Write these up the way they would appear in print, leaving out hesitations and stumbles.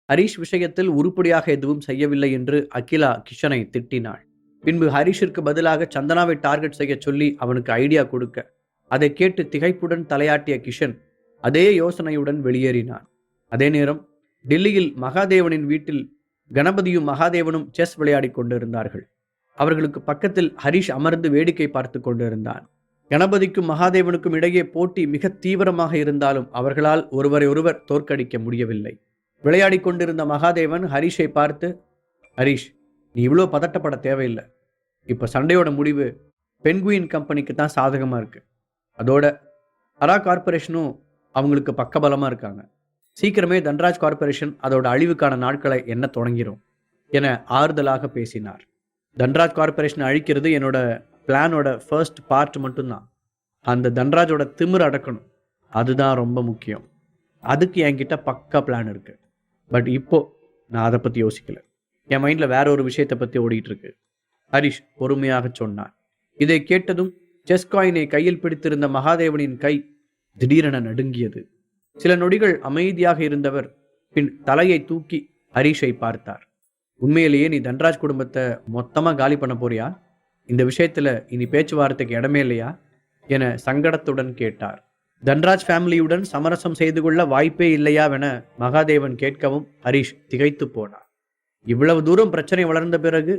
ஹரிஷ் விஷயத்தில் உருப்படியாக எதுவும் செய்யவில்லை என்று அகிலா கிஷனை திட்டினாள். பின்பு ஹரிஷிற்கு பதிலாக சந்தனாவை டார்கெட் செய்ய சொல்லி அவனுக்கு ஐடியா கொடுக்க, அதை கேட்டு திகைப்புடன் தலையாட்டிய கிஷன் அதே யோசனையுடன் வெளியேறினான். அதே நேரம் டில்லியில் மகாதேவனின் வீட்டில் கணபதியும் மகாதேவனும் செஸ் விளையாடி கொண்டிருந்தார்கள். அவர்களுக்கு பக்கத்தில் ஹரிஷ் அமர்ந்து வேடிக்கை பார்த்து கொண்டிருந்தான். கணபதிக்கும் மகாதேவனுக்கும் இடையே போட்டி மிக தீவிரமாக இருந்தாலும் அவர்களால் ஒருவரை ஒருவர் தோற்கடிக்க முடியவில்லை. விளையாடி கொண்டிருந்த மகாதேவன் ஹரிஷை பார்த்து, ஹரிஷ், நீ இவ்வளோ பதட்டப்பட தேவையில்லை. இப்போ சண்டையோட முடிவு பென்குயின் கம்பெனிக்கு தான் சாதகமாக இருக்கு. அதோட அரா கார்பரேஷனும் அவங்களுக்கு பக்கபலமாக இருக்காங்க. சீக்கிரமே தன்ராஜ் கார்பரேஷன் அதோட அழிவுக்கான நாட்களை என்ன தொடங்கிடும் என ஆறுதலாக பேசினார். தன்ராஜ் கார்பரேஷனை அழிக்கிறது என்னோட பிளானோட ஃபர்ஸ்ட் பார்ட் மட்டும்தான். அந்த தன்ராஜோட திமிர் அடக்கணும், அதுதான் ரொம்ப முக்கியம். அதுக்கு என்கிட்ட பக்கா பிளான் இருக்கு. பட் இப்போ நான் அதை பற்றி யோசிக்கல. என் மைண்டில் வேற ஒரு விஷயத்தை பற்றி ஓடிட்டு இருக்கு, ஹரிஷ் பொறுமையாக சொன்னான். இதை கேட்டதும் செஸ் காயினை கையில் பிடித்திருந்த மகாதேவனின் கை திடீரென நடுங்கியது. சில நொடிகள் அமைதியாக இருந்தவர் பின் தலையை தூக்கி ஹரிஷை பார்த்தார். உண்மையிலேயே நீ தன்ராஜ் குடும்பத்தை மொத்தமாக காலி பண்ண போறியா? இந்த விஷயத்துல இனி பேச்சுவார்த்தைக்கு இடமே இல்லையா என சங்கடத்துடன் கேட்டார். தன்ராஜ் ஃபேமிலியுடன் சமரசம் செய்து கொள்ள வாய்ப்பே இல்லையாவென மகாதேவன் கேட்கவும் ஹரிஷ் திகைத்து போனார். இவ்வளவு தூரம் பிரச்சனை வளர்ந்த பிறகு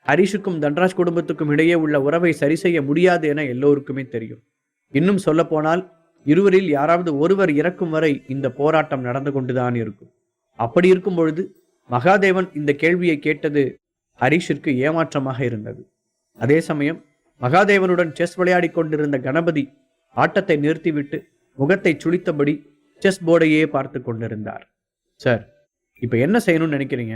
ஹரிஷுக்கும் தன்ராஜ் குடும்பத்துக்கும் இடையே உள்ள உறவை சரி செய்ய முடியாது என எல்லோருக்குமே தெரியும். இன்னும் சொல்ல போனால் இருவரில் யாராவது ஒருவர் இறக்கும் வரை இந்த போராட்டம் நடந்து கொண்டுதான் இருக்கும். அப்படி இருக்கும் பொழுது மகாதேவன் இந்த கேள்வியை கேட்டது ஹரிஷிற்கு ஏமாற்றமாக இருந்தது. அதே சமயம் மகாதேவனுடன் செஸ் விளையாடி கொண்டிருந்த கணபதி ஆட்டத்தை நிறுத்திவிட்டு முகத்தை சுளித்தபடி செஸ் போர்டையே பார்த்து கொண்டிருந்தார். சார், இப்போ என்ன செய்யணும்னு நினைக்கிறீங்க?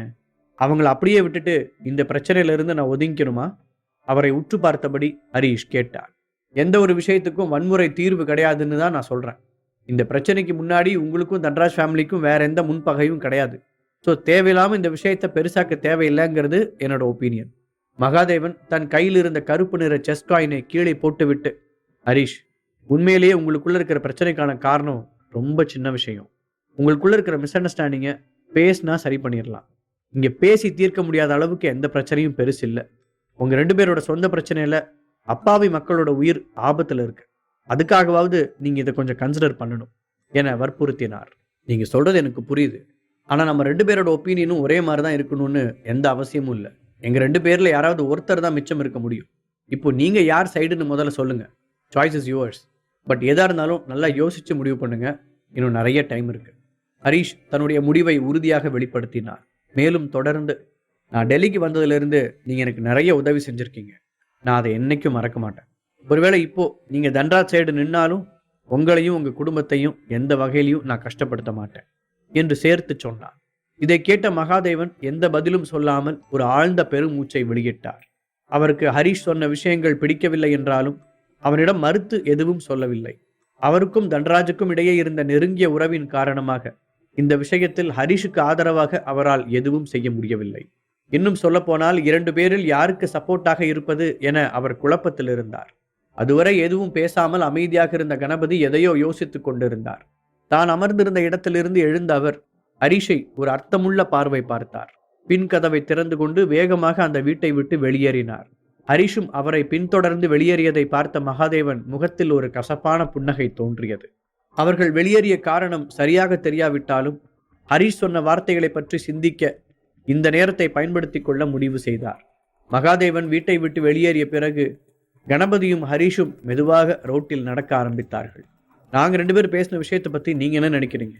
அவங்கள அப்படியே விட்டுட்டு இந்த பிரச்சனையிலிருந்து நான் ஒதுங்கிக்கணுமா? அவரை உற்று பார்த்தபடி ஹரிஷ் கேட்டார். எந்த ஒரு விஷயத்துக்கும் வன்முறை தீர்வு கிடையாதுன்னு தான் நான் சொல்கிறேன். இந்த பிரச்சனைக்கு முன்னாடி உங்களுக்கும் தன்ராஜ் ஃபேமிலிக்கும் வேற எந்த முன்பகையும் கிடையாது. ஸோ தேவையில்லாமல் இந்த விஷயத்தை பெருசாக்க தேவையில்லைங்கிறது என்னோட ஒப்பீனியன். மகாதேவன் தன் கையில் இருந்த கருப்பு நிற செஸ் காயினை கீழே போட்டுவிட்டு, ஹரிஷ், உண்மையிலேயே உங்களுக்குள்ள இருக்கிற பிரச்சனைக்கான காரணம் ரொம்ப சின்ன விஷயம். உங்களுக்குள்ள இருக்கிற மிஸ் அண்டர்ஸ்டாண்டிங்கை பேசினா சரி பண்ணிடலாம். இங்கே பேசி தீர்க்க முடியாத அளவுக்கு எந்த பிரச்சனையும் பெருசு இல்லை. உங்கள் 2 பேரோட சொந்த பிரச்சனையில் அப்பாவி மக்களோட உயிர் ஆபத்தில் இருக்கு. அதுக்காகவாவது நீங்கள் இதை கொஞ்சம் கன்சிடர் பண்ணணும் என வற்புறுத்தினார். நீங்கள் சொல்கிறது எனக்கு புரியுது. ஆனால் நம்ம 2 பேரோட ஒப்பீனியனும் ஒரே மாதிரி தான் இருக்கணும்னு எந்த அவசியமும் இல்லை. எங்கள் 2 பேரில் யாராவது ஒருத்தர் தான் மிச்சம் இருக்க முடியும். இப்போ நீங்கள் யார் சைடுன்னு முதல்ல சொல்லுங்கள். Choice is yours. பட் எதாக இருந்தாலும் நல்லா யோசித்து முடிவு பண்ணுங்கள். இன்னும் நிறைய டைம் இருக்குது. ஹரிஷ் தன்னுடைய முடிவை உறுதியாக வெளிப்படுத்தினார். மேலும் தொடர்ந்து, நான் டெல்லிக்கு வந்ததுலேருந்து நீங்கள் எனக்கு நிறைய உதவி செஞ்சுருக்கீங்க. நான் அதை என்றைக்கும் மறக்க மாட்டேன். ஒருவேளை இப்போது நீங்கள் தன்ராஜ் சைடு நின்னாலும் உங்களையும் உங்கள் குடும்பத்தையும் எந்த வகையிலையும் நான் கஷ்டப்படுத்த மாட்டேன் என்று சேர்த்து சொன்னார். இதை கேட்ட மகாதேவன் எந்த பதிலும் சொல்லாமல் ஒரு ஆழ்ந்த பெருமூச்சை வெளியிட்டார். அவருக்கு ஹரிஷ் சொன்ன விஷயங்கள் பிடிக்கவில்லை என்றாலும் அவனிடம் மறுத்து எதுவும் சொல்லவில்லை. அவருக்கும் தன்ராஜுக்கும் இடையே இருந்த நெருங்கிய உறவின் காரணமாக இந்த விஷயத்தில் ஹரிஷுக்கு ஆதரவாக அவரால் எதுவும் செய்ய முடியவில்லை. இன்னும் சொல்லப்போனால் 2 பேரில் யாருக்கு சப்போர்ட்டாக இருப்பது என அவர் குழப்பத்தில் இருந்தார். அதுவரை எதுவும் பேசாமல் அமைதியாக இருந்த கணபதி எதையோ யோசித்துக் கொண்டிருந்தார். தான் அமர்ந்திருந்த இடத்திலிருந்து எழுந்த அவர் ஹரிஷை ஒரு அர்த்தமுள்ள பார்வை பார்த்தார். பின் கதவை திறந்து கொண்டு வேகமாக அந்த வீட்டை விட்டு வெளியேறினார். ஹரிஷும் அவரை பின்தொடர்ந்து வெளியேறியதை பார்த்த மகாதேவன் முகத்தில் ஒரு கசப்பான புன்னகை தோன்றியது. அவர்கள் வெளியேறிய காரணம் சரியாக தெரியாவிட்டாலும் ஹரிஷ் சொன்ன வார்த்தைகளை பற்றி சிந்திக்க இந்த நேரத்தை பயன்படுத்தி கொள்ள முடிவு செய்தார். மகாதேவன் வீட்டை விட்டு வெளியேறிய பிறகு கணபதியும் ஹரிஷும் மெதுவாக ரோட்டில் நடக்க ஆரம்பித்தார்கள். நாங்கள் 2 பேர் பேசின விஷயத்தை பற்றி நீங்கள் என்ன நினைக்கிறீங்க?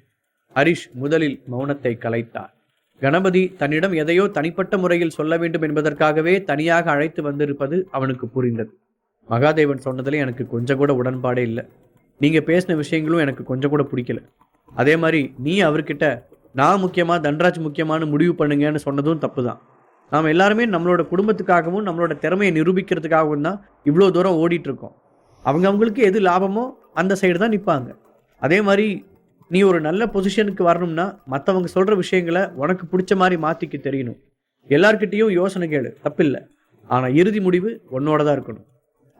ஹரிஷ் முதலில் மௌனத்தை கலைத்தார். கணபதி தன்னிடம் எதையோ தனிப்பட்ட முறையில் சொல்ல வேண்டும் என்பதற்காகவே தனியாக அழைத்து வந்திருப்பது அவனுக்கு புரிந்தது. மகாதேவன் சொன்னதில் எனக்கு கொஞ்சம் கூட உடன்பாடே இல்லை. நீங்கள் பேசின விஷயங்களும் எனக்கு கொஞ்சம் கூட பிடிக்கல. அதே மாதிரி நீ அவர்கிட்ட நான் முக்கியமாக தன்ராஜ் முக்கியமான முடிவு பண்ணுங்கன்னு சொன்னதும் தப்பு தான். நாம் எல்லாருமே நம்மளோட குடும்பத்துக்காகவும் நம்மளோட திறமையை நிரூபிக்கிறதுக்காகவும் தான் இவ்வளோ தூரம் ஓடிட்டுருக்கோம். அவங்களுக்கு எது லாபமோ அந்த சைடு தான் நிற்பாங்க. அதே மாதிரி நீ ஒரு நல்ல பொசிஷனுக்கு வரணும்னா மற்றவங்க சொல்கிற விஷயங்களை உனக்கு பிடிச்ச மாதிரி மாற்றிக்க தெரியணும். எல்லார்கிட்டையும் யோசனை கேளு, தப்பில்லை. ஆனால் இறுதி முடிவு உன்னோட தான் இருக்கணும்.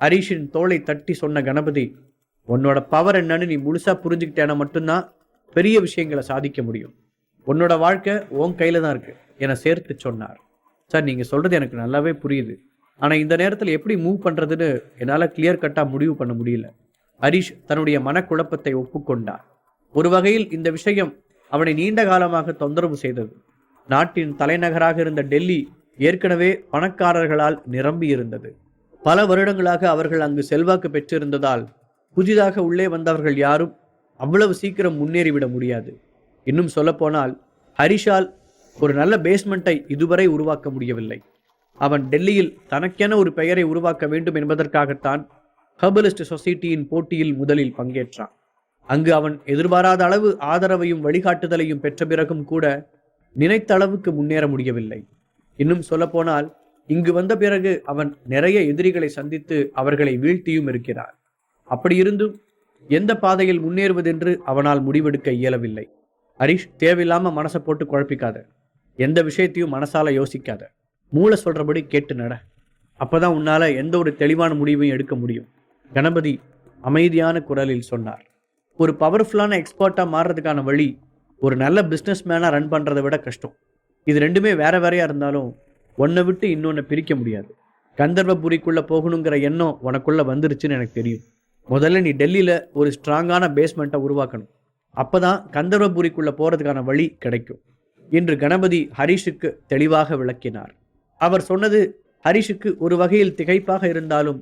ஹரிஷின் தோளை தட்டி சொன்ன கணபதி, உன்னோட பவர் என்னன்னு நீ முழுசாக புரிஞ்சுக்கிட்டேன்னா மட்டும்தான் பெரிய விஷயங்களை சாதிக்க முடியும். உன்னோட வாழ்க்கை உன் கையில தான் இருக்கு என சேர்த்து சொன்னார். சார், நீங்க சொல்றது எனக்கு நல்லாவே புரியுது. ஆனா இந்த நேரத்தில் எப்படி மூவ் பண்றதுன்னு என்னால கிளியர் கட்டா முடிவு பண்ண முடியல. ஹரிஷ் தன்னுடைய மனக்குழப்பத்தை ஒப்புக்கொண்டார். ஒரு வகையில் இந்த விஷயம் அவனை நீண்ட காலமாக தொந்தரவு செய்தது. நாட்டின் தலைநகராக இருந்த டெல்லி ஏற்கனவே பணக்காரர்களால் நிரம்பி இருந்தது. பல வருடங்களாக அவர்கள் அங்கு செல்வாக்கு பெற்றிருந்ததால் புதிதாக உள்ளே வந்தவர்கள் யாரும் அவ்வளவு சீக்கிரம் முன்னேறிவிட முடியாது. இன்னும் சொல்லப்போனால் ஹரிஷால் ஒரு நல்ல பேஸ்மெண்ட்டை இதுவரை உருவாக்க முடியவில்லை. அவன் டெல்லியில் தனக்கென ஒரு பெயரை உருவாக்க வேண்டும் என்பதற்காகத்தான் ஹெர்பலிஸ்ட் சொசைட்டியின் போட்டியில் முதலில் பங்கேற்றான். அங்கு அவன் எதிர்பாராத அளவு ஆதரவையும் வழிகாட்டுதலையும் பெற்ற பிறகும் கூட நினைத்த அளவுக்கு முன்னேற முடியவில்லை. இன்னும் சொல்லப்போனால் இங்கு வந்த பிறகு அவன் நிறைய எதிரிகளை சந்தித்து அவர்களை வீழ்த்தியும் இருக்கிறார். அப்படி இருந்தும் எந்த பாதையில் முன்னேறுவதென்று அவனால் முடிவெடுக்க இயலவில்லை. ஹரிஷ், தேவையில்லாம மனசை போட்டு குழப்பிக்காத. எந்த விஷயத்தையும் மனசால யோசிக்காத. மூளை சொல்றபடி கேட்டு நட. அப்பதான் உன்னால எந்த ஒரு தெளிவான முடிவையும் எடுக்க முடியும். கணபதி அமைதியான குரலில் சொன்னார். ஒரு பவர்ஃபுல்லான எக்ஸ்பர்ட்டா மாறுறதுக்கான வழி ஒரு நல்ல பிஸ்னஸ் மேனா ரன் பண்றதை விட கஷ்டம். இது ரெண்டுமே வேற வேறையா இருந்தாலும் ஒன்னை விட்டு இன்னொன்னு பிரிக்க முடியாது. கந்தர்வபுரிக்குள்ள போகணுங்கிற எண்ணம் உனக்குள்ள வந்துருச்சுன்னு எனக்கு தெரியும். முதல்ல நீ டெல்லியில ஒரு ஸ்ட்ராங்கான பேஸ்மெண்ட்டை உருவாக்கணும். அப்பதான் கந்தர்வபுரிக்குள்ள போறதுக்கான வழி கிடைக்கும் என்று கணபதி ஹரிஷுக்கு தெளிவாக விளக்கினார். அவர் சொன்னது ஹரிஷுக்கு ஒரு வகையில் திகைப்பாக இருந்தாலும்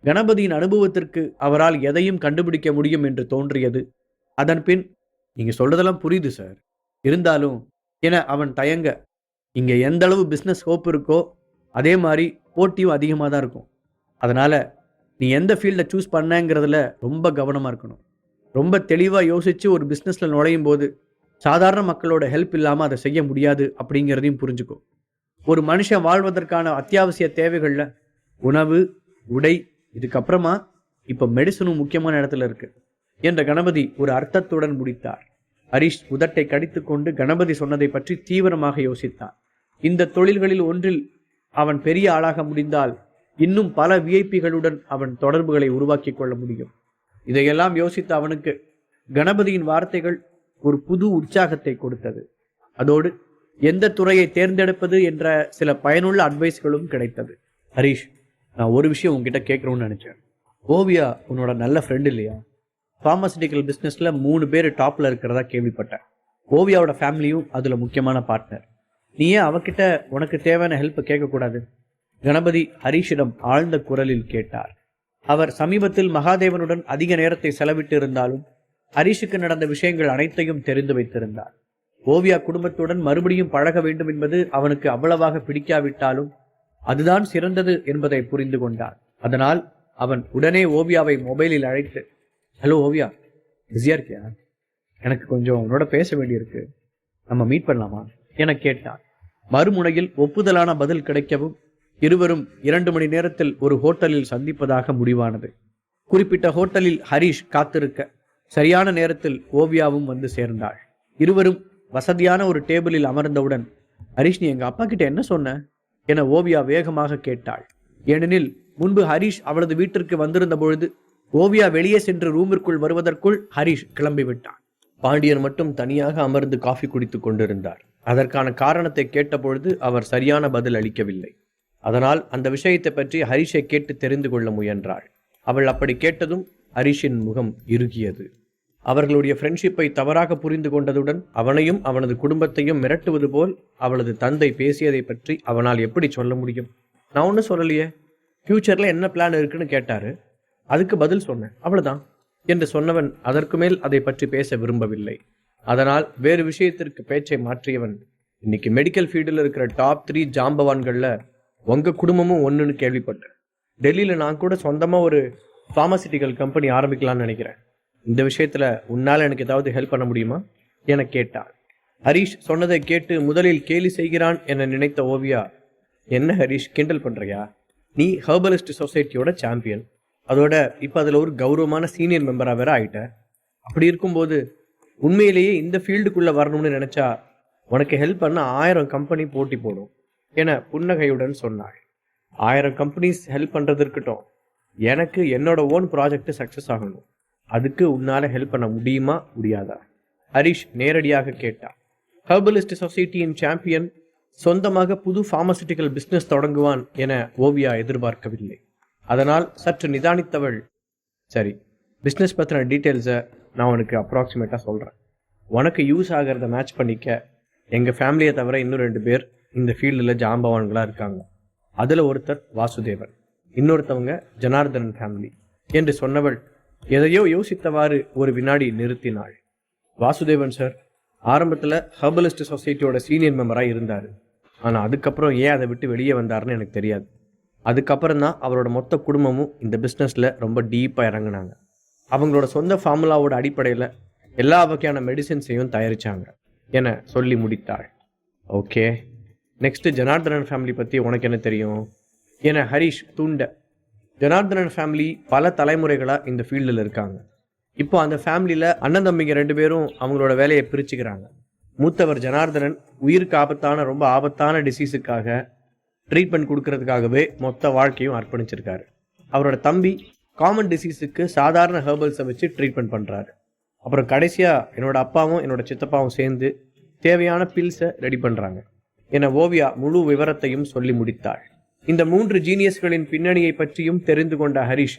கணபதியின் அனுபவத்திற்கு அவரால் எதையும் கண்டுபிடிக்க முடியும் என்று தோன்றியது. அதன் பின், நீங்க சொல்றதெல்லாம் புரியுது சார், இருந்தாலும் என அவன் தயங்க, இங்க எந்த அளவு பிஸ்னஸ் ஹோப் இருக்கோ அதே மாதிரி போட்டியும் அதிகமாக தான் இருக்கும். அதனால நீ எந்த ஃபீல்டை சூஸ் பண்ணங்கிறதுல ரொம்ப கவனமாக இருக்கணும். ரொம்ப தெளிவாக யோசித்து ஒரு பிஸ்னஸில் நுழையும் போது சாதாரண மக்களோட ஹெல்ப் இல்லாமல் அதை செய்ய முடியாது அப்படிங்கிறதையும் புரிஞ்சுக்கும். ஒரு மனுஷன் வாழ்வதற்கான அத்தியாவசிய தேவைகளில் உணவு, உடை, இதுக்கப்புறமா இப்போ மெடிசனும் முக்கியமான இடத்துல இருக்கு என்ற கணபதி ஒரு அர்த்தத்துடன் முடித்தார். ஹரிஷ் உதட்டை கடித்து கொண்டு கணபதி சொன்னதை பற்றி தீவிரமாக யோசித்தான். இந்த தொழில்களில் ஒன்றில் அவன் பெரிய ஆளாக முடிந்தால் இன்னும் பல விஐபிகளுடன் அவன் தொடர்புகளை உருவாக்கி கொள்ள முடியும். இதையெல்லாம் யோசித்த அவனுக்கு கணபதியின் வார்த்தைகள் ஒரு புது உற்சாகத்தை கொடுத்தது. அதோடு எந்த துறையை தேர்ந்தெடுப்பது என்ற சில பயனுள்ள அட்வைஸ்களும் கிடைத்தது. ஹரிஷ், நான் ஒரு விஷயம் உங்ககிட்ட கேட்கணும்னு நினைச்சேன். ஓவியா உன்னோட நல்ல ஃப்ரெண்ட் இல்லையா? ஃபார்மசிட்டிக்கல் பிஸ்னஸில் 3 பேர் டாப்பில் இருக்கிறதா கேள்விப்பட்டேன். ஓவியாவோட ஃபேமிலியும் அதில் முக்கியமான பார்ட்னர். நீ ஏன் அவகிட்ட உனக்கு தேவையான ஹெல்ப்பை கேட்கக்கூடாது? கணபதி ஹரிஷிடம் ஆழ்ந்த குரலில் கேட்டார். அவர் சமீபத்தில் மகாதேவனுடன் அதிக நேரத்தை செலவிட்டு இருந்தாலும் ஹரிஷுக்கு நடந்த விஷயங்கள் அனைத்தையும் தெரிந்து வைத்திருந்தார். ஓவியா குடும்பத்துடன் மறுபடியும் பழக வேண்டும் என்பது அவனுக்கு அவ்வளவாக பிடிக்காவிட்டாலும் அதுதான் சிறந்தது என்பதை புரிந்து கொண்டான். அதனால் அவன் உடனே ஓவியாவை மொபைலில் அழைத்து, ஹலோ ஓவியா, பிஸியா இருக்கியா? எனக்கு கொஞ்சம் உன்னோட பேச வேண்டியிருக்கு, நம்ம மீட் பண்ணலாமா என கேட்டான். மறுமுனையில் ஒப்புதலான பதில் கிடைக்கவும் இருவரும் 2 மணி நேரத்தில் ஒரு ஹோட்டலில் சந்திப்பதாக முடிவானது. குறிப்பிட்ட ஹோட்டலில் ஹரிஷ் காத்திருக்க சரியான நேரத்தில் ஓவியாவும் வந்து சேர்ந்தாள். இருவரும் வசதியான ஒரு டேபிளில் அமர்ந்தவுடன், ஹரிஷ், நீ எங்க அப்பா கிட்ட என்ன சொன்ன என ஓவியா வேகமாக கேட்டாள். ஏனெனில் முன்பு ஹரிஷ் அவளது வீட்டிற்கு வந்திருந்த பொழுது ஓவியா வெளியே சென்று ரூமிற்குள் வருவதற்குள் ஹரிஷ் கிளம்பிவிட்டான். பாண்டியன் மட்டும் தனியாக அமர்ந்து காஃபி குடித்துக் கொண்டிருந்தார். அதற்கான காரணத்தை கேட்டபொழுது அவர் சரியான பதில் அளிக்கவில்லை. அதனால் அந்த விஷயத்தை பற்றி ஹரிஷை கேட்டு தெரிந்து கொள்ள முயன்றாள். அவள் அப்படி கேட்டதும் ஹரிஷின் முகம் இறுகியது. அவர்களுடைய ஃப்ரெண்ட்ஷிப்பை தவறாக புரிந்து கொண்டதுடன் அவனையும் அவனது குடும்பத்தையும் மிரட்டுவது போல் அவளது தந்தை பேசியதை பற்றி அவனால் எப்படி சொல்ல முடியும்? நான் ஒன்றும் சொல்லலையே, ஃபியூச்சரில் என்ன பிளான் இருக்குன்னு கேட்டாரு, அதுக்கு பதில் சொன்னேன், அவ்வளவுதான் என்று சொன்னவன் அதற்கு மேல் அதை பற்றி பேச விரும்பவில்லை. அதனால் வேறு விஷயத்திற்கு பேச்சை மாற்றியவன், இன்னைக்கு மெடிக்கல் ஃபீல்டில் இருக்கிற டாப் 3 ஜாம்பவான்களில் உங்கள் குடும்பமும் ஒன்றுன்னு கேள்விப்பட்டேன். டெல்லியில் நான் கூட சொந்தமாக ஒரு ஃபார்மசிட்டிக்கல் கம்பெனி ஆரம்பிக்கலான்னு நினைக்கிறேன். இந்த விஷயத்தில் உன்னால் எனக்கு ஏதாவது ஹெல்ப் பண்ண முடியுமா என கேட்டாள். ஹரிஷ் சொன்னதை கேட்டு முதலில் கேலி செய்கிறான் என நினைத்த ஓவியா, என்ன ஹரிஷ், கிண்டல் பண்ணுறியா? நீ ஹெர்பலிஸ்ட் சொசைட்டியோட சாம்பியன், அதோட இப்போ அதில் ஒரு கௌரவமான சீனியர் மெம்பராக வேற ஆகிட்ட. அப்படி இருக்கும்போது உண்மையிலேயே இந்த ஃபீல்டுக்குள்ளே வரணும்னு நினச்சா உனக்கு ஹெல்ப் பண்ண 1000 கம்பெனி போட்டி போடும் என புன்னகையுடன் சொன்னாள். 1000 கம்பெனிஸ் ஹெல்ப் பண்ணுறது இருக்கட்டும், எனக்கு என்னோட ஓன் ப்ராஜெக்ட் சக்ஸஸ் ஆகணும். அதுக்கு உன்னால் ஹெல்ப் பண்ண முடியுமா முடியாதா? ஹரிஷ் நேரடியாக கேட்டான். ஹெர்பலிஸ்ட் சொசைட்டியின் சாம்பியன் சொந்தமாக புது பார்மசிட்டிக்கல் பிஸ்னஸ் தொடங்குவான் என ஓவியா எதிர்பார்க்கவில்லை. அதனால் சற்று நிதானித்தவள், சரி, பிஸ்னஸ் பற்றின டீட்டெயில்ஸை நான் உனக்கு அப்ராக்சிமேட்டாக சொல்கிறேன். உனக்கு யூஸ் ஆகிறத மேட்ச் பண்ணிக்க எங்கள் ஃபேமிலியை தவிர இன்னும் 2 பேர் இந்த ஃபீல்டில் ஜாம்பவான்களாக இருக்காங்க. அதில் ஒருத்தர் வாசுதேவன், இன்னொருத்தவங்க ஜனார்தனன் ஃபேமிலி என்று சொன்னவள் எதையோ யோசித்தவாறு ஒரு வினாடி நிறுத்தினாள். வாசுதேவன் சார் ஆரம்பத்தில் ஹெர்பலிஸ்ட் சொசைட்டியோட சீனியர் மெம்பராக இருந்தார். ஆனால் அதுக்கப்புறம் ஏன் அதை விட்டு வெளியே வந்தாருன்னு எனக்கு தெரியாது. அதுக்கப்புறம் தான் அவரோட மொத்த குடும்பமும் இந்த பிஸ்னஸில் ரொம்ப டீப்பாக இறங்கினாங்க. அவங்களோட சொந்த ஃபார்முலாவோட அடிப்படையில் எல்லா வகையான மெடிசின்ஸையும் தயாரித்தாங்க என சொல்லி முடித்தாள். ஓகே, நெக்ஸ்ட்டு ஜனார்தனன் ஃபேமிலி பற்றி உனக்கு என்ன தெரியும் என ஹரிஷ் தூண்ட, ஜனார்தனன் ஃபேமிலி பல தலைமுறைகளாக இந்த ஃபீல்டில் இருக்காங்க. இப்போ அந்த ஃபேமிலியில் அண்ணன் தம்பிங்க 2 பேரும் அவங்களோட வேலையை பிரிச்சுக்கிறாங்க. மூத்தவர் ஜனார்தனன் உயிருக்கு ஆபத்தான ரொம்ப ஆபத்தான டிசீஸுக்காக ட்ரீட்மெண்ட் கொடுக்கறதுக்காகவே மொத்த வாழ்க்கையும் அர்ப்பணிச்சிருக்காரு. அவரோட தம்பி காமன் டிசீஸுக்கு சாதாரண ஹெர்பல்ஸை வச்சு ட்ரீட்மெண்ட் பண்ணுறாரு. அப்புறம் கடைசியாக என்னோட அப்பாவும் என்னோட சித்தப்பாவும் சேர்ந்து தேவையான பில்ஸை ரெடி பண்ணுறாங்க என ஓவியா முழு விவரத்தையும் சொல்லி முடித்தாள். இந்த 3 ஜீனியஸ்களின் பின்னணியை பற்றியும் தெரிந்து கொண்ட ஹரிஷ்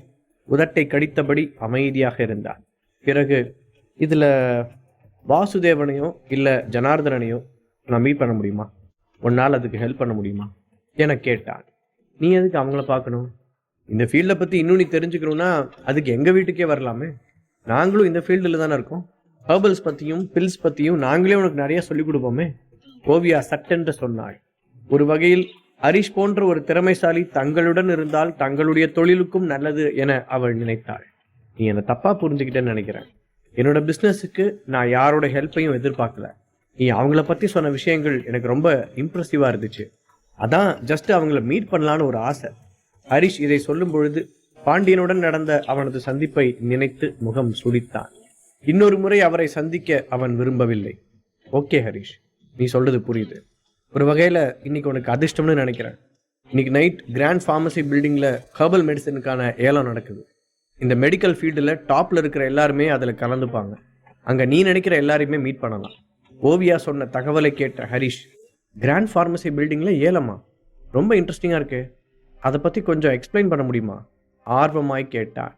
உதட்டை கடித்தபடி அமைதியாக இருந்தார். பிறகு, இதில் வாசுதேவனையோ இல்லை ஜனார்தனனையோ நான் மீட் பண்ண முடியுமா? உன்னால் அதுக்கு ஹெல்ப் பண்ண முடியுமா என கேட்டான். நீ எதுக்கு அவங்கள பார்க்கணும்? இந்த ஃபீல்டை பற்றி இன்னும் நீ தெரிஞ்சுக்கணும்னா அதுக்கு எங்கள் வீட்டுக்கே வரலாமே. நாங்களும் இந்த ஃபீல்டில் தானே இருக்கோம். ஹெர்பல்ஸ் பற்றியும் பில்ஸ் பற்றியும் நாங்களே உனக்கு நிறைய சொல்லிக் கொடுப்போமே, ஓவியா சட்டென்று சொன்னாள். ஒரு வகையில் ஹரிஷ் போன்ற ஒரு திறமைசாலி தங்களுடன் இருந்தால் தங்களுடைய தொழிலுக்கும் நல்லது என அவள் நினைத்தாள். நீ என்னை தப்பாக புரிஞ்சுக்கிட்டேன்னு நினைக்கிறேன். என்னோட பிஸ்னஸுக்கு நான் யாரோட ஹெல்ப்பையும் எதிர்பார்க்கல. நீ அவங்கள பற்றி சொன்ன விஷயங்கள் எனக்கு ரொம்ப இம்ப்ரெசிவாக இருந்துச்சு. அதான் ஜஸ்ட் அவங்கள மீட் பண்ணலான்னு ஒரு ஆசை. ஹரிஷ் இதை சொல்லும் பொழுது பாண்டியனுடன் நடந்த அவனது சந்திப்பை நினைத்து முகம் சுளித்தான். இன்னொரு முறை அவரை சந்திக்க அவன் விரும்பவில்லை. ஓகே ஹரிஷ், நீ சொல்றது புரியுது. ஒரு வகையில் இன்னைக்கு உனக்கு அதிர்ஷ்டம்னு நினைக்கிறேன். இன்னைக்கு நைட் கிராண்ட் ஃபார்மசி பில்டிங்கில் ஹெர்பல் மெடிசனுக்கான ஏலம் நடக்குது. இந்த மெடிக்கல் ஃபீல்டில் டாப்பில் இருக்கிற எல்லாருமே அதில் கலந்துப்பாங்க. அங்கே நீ நினைக்கிற எல்லாரையுமே மீட் பண்ணலாம். ஓவியா சொன்ன தகவலை கேட்ட ஹரிஷ், கிராண்ட் ஃபார்மசி பில்டிங்கில் ஏலமா? ரொம்ப இன்ட்ரெஸ்டிங்காக இருக்கு. அதை பற்றி கொஞ்சம் எக்ஸ்பிளைன் பண்ண முடியுமா? ஆர்வமாய் கேட்டார்.